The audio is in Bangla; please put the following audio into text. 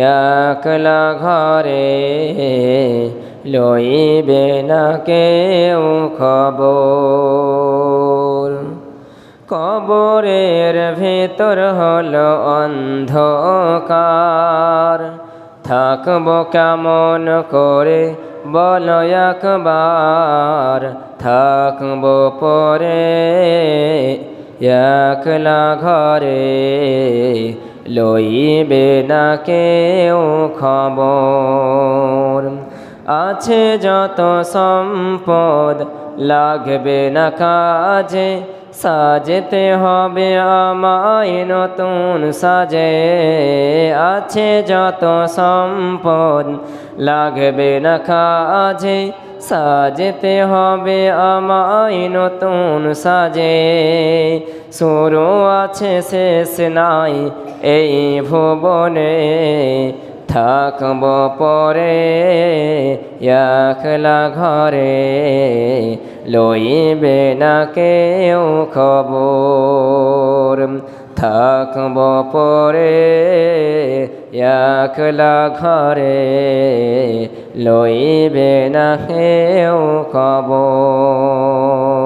একলা ঘরে লইবে না কেউ খবর। কবরের ভেতর হলো অন্ধকার, থাকবো কেমন করে বলো একবার, থাকবো পরে একলা ঘরে লইবে না কেউ খবর। আছে যত সম্পদ লাগবে না কাজে, সাজতে হবে আমায় নতুন সাজে। আছে যত সম্পদ লাগবে না কাজে, সাজতে হবে আমায় নতুন সাজে। শুরু আছে শেষ নাই এই ভুবনে, থাকব পরে একলা ঘরে লইবে না কেউ খবর। থাকব পরে একলা ঘরে লইবে না কেউ খবর।